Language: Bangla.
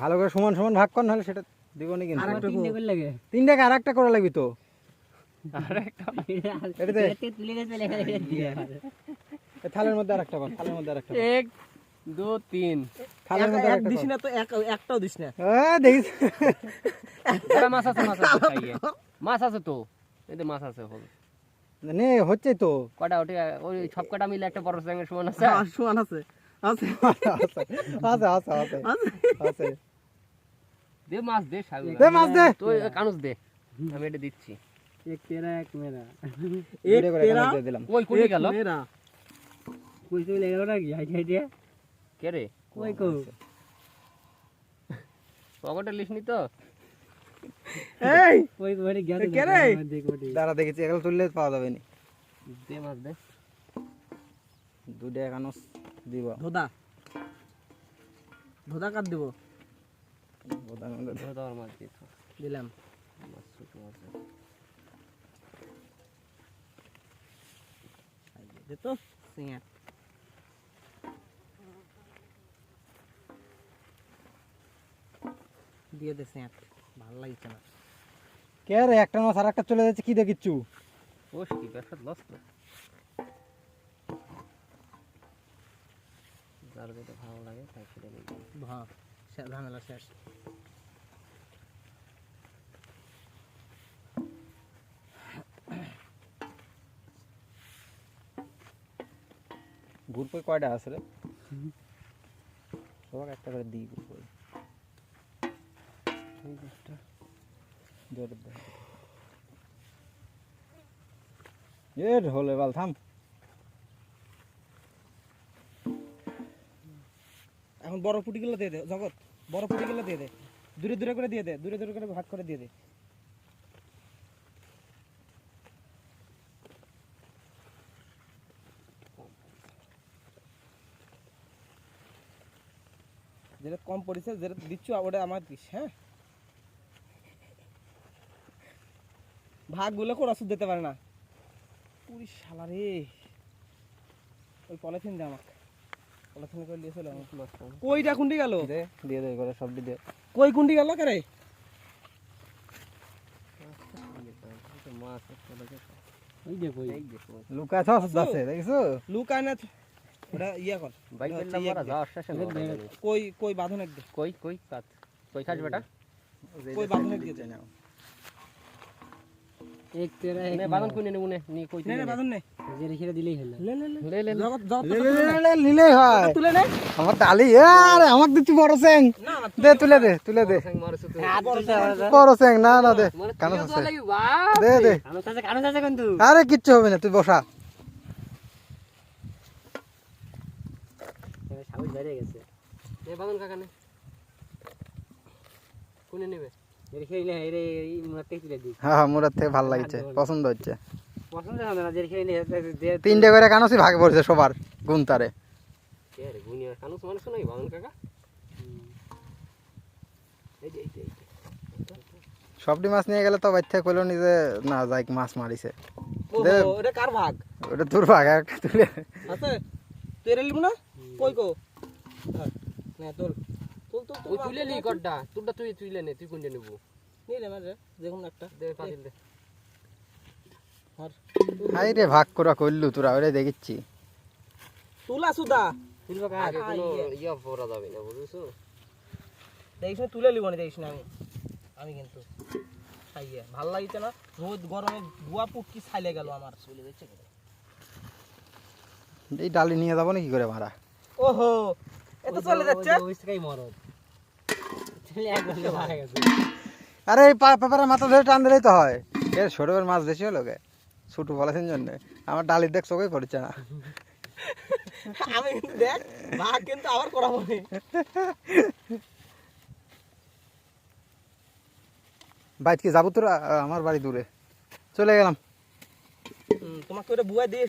ভালো করে সমান সমান ভাগ কর, নাহলে সেটা দিব না কিন্তু। তিনটাকে আর একটা করা লাগবে তো। থালের মধ্যে আর একটা কর, থালের মধ্যে আর একটা। 1 2 3 থালের মধ্যে আর একটা দিস কর। না তো, একটাও দিস না। দেখিস মাছ আছে, মাছ আছে খাইয়ে। মাছ আছে তো, এই যে মাছ আছে হল। নে হচ্ছে তো। কটা ওটা ওই সব কটা মিলে একটা বড় স্যাঙ্গের সমান আছে। সমান আছে, আছে আছে আছে আছে আছে। দে মাছ দে সাগর। দে মাছ দে। তুই কানুস দে, আমি এটা দিচ্ছি। এক তেরা এক মেরা, ভিডিও করে কানে দিয়ে দিলাম। ওই কোনি গেল? মেরা কই চলে গেল নাকি? হাই হাই দে কে রে? কই কো পকেটে লিসনি তো? এই কই কোড়ি গেছে কে রে? দেখোটি দাঁড়া দেখেছি, এগুলো তুললে পাওয়া যাবে না। দে মাছ দে। দুটো কানস দিব। ধোদা ধোদা কাট দিব, ধর মাছ দিত। দিলাম। মাছ ছোট আছে। দে তো সিঙ্গা দিয়ে দে সিঙ্গা, ভালো লাগছে না। কে রে, একটা মাছ আর একটা চলে যাচ্ছে, কি দেখিচ্ছু? ওস কি ব্যবসা লস তো। যার যেটা ভালো লাগে তাই সেটা নিয়ে যাবে। হ্যাঁ ঝামেলা শেষ। গ্রুপে কয়টা আছে রে? সবাই একটা করে দিই গ্রুপে। এই দুটো জোরে দে। হলে বাল থাম। এখন বড় পুটিগুলো দিয়ে দে জগৎ, বড় পুটিগুলো দিয়ে দে, দূরে দূরে করে দিয়ে দে, দূরে দূরে করে ভাগ করে দিয়ে দে। যেটা কম পড়েছে, যেটা দিচ্ছ ওটা আমার দিস। হ্যাঁ, ভাগগুলো কোন ওষুধ দিতে পারে না। পুরি শালা রে, ওই পলিথিন দে আমাকে, পলিথিন করে নিয়ে চলে আমার। কইটা কুন্ডি গেল? দে দিয়ে দে করে সব দিয়ে। কই কুন্ডি গেল কে রে? মাছ একটা লাগে। ওই দে কই, এই দেখো লুকা ছস আছে দেখছো? লুকায় না ওটা ইয়া কর। বাইক পেলাম মারা যাওয়ার শেষে কই কই বাঁধন এক দে, কই কই কাট কই খাস বেটা? কই বাঁধন এক দিয়ে দে। এক তেরা এক নে বাঁধন কোনে নেবো নে কই নে নে বাঁধন নে, যে রেখে দিলেই হলো। লে লে লে লে জগৎ জগৎ নিলেই হয়। তুলে নে। আমার ডালি, আরে আমাকে দিচ্ছি বড় স্যাং। না না দে তুলে দে, তুলে দে। মারছ তো বড় স্যাং, না না দে। কানস আছে, দে দে। কানো চাচা কিন্তু আরে কিচ্ছু হবে না, তুই বসা। সাউজ বাইরে গেছে। নে বাঁধন কাকা নে কোনে নেবে? রেখে দিলে রে এই মারতে তুলে দি। হ্যাঁ হ্যাঁ, মোর থেকে ভালো লাগছে, পছন্দ হচ্ছে। পছন্দ হবে না, রেখে দিলে দে। তিনটে করে কানসই ভাগে পড়ছে সবার গুনতারে। কে রে গুনিয়া কানুস মানুষ নাকি বাঁধন কাকা? এই যে এই যে সবটি মাছ নিয়ে গেলে তো বাচ্চা কইলো নিজে না যাই মাছ মারিছে। ওহো এটা কার ভাগ ওটা তোর ভাগ, একটা তুলে। আছে? তুই এর লিবু না? কই কো না তোল তোল তোল ওই তুলে নি কড্ডা তুইটা তুই তুইলে নে, তুই কোনটা নেবো? নিলে মারে দেখুন একটা দে পাতিল দে। আর হাই রে, ভাগ করা কইলু তোরা, ওরে দেখিচ্ছি। তুলা সুদা তুলবা কা আগে কোনো ইয়া পড়া যাবে না বুঝছো? দেখিস না, তুলে লিব না, দেখিস না। আমি কিন্তু খাইয়ে ভাল লাগিছে না, রোদ গরমে গুয়া পুটকি ছাইলে গেল আমার। চলে যাচ্ছে এই ডালি নিয়ে যাবো না কি করে মারা? ওহো এত চলে যাচ্ছে। ওই থেকে মরদ চলে একবার মারা গেছে। আরে এই পেপারের মাথা ধরে টান দিলেই তো হয়। এর ছোটবের মাছ বেশি হলো গে, ছোট বলেছেন জন্য। আমার ডালির দেখ চোখেই পড়ছে না। আমি কিন্তু দেখ ভাগ কিন্তু আবার করা মনে। বাইক কি যাবো তোরা? আমার বাড়ি দূরে, চলে গেলাম। তোমাকে ওটা বুয়া দিয়ে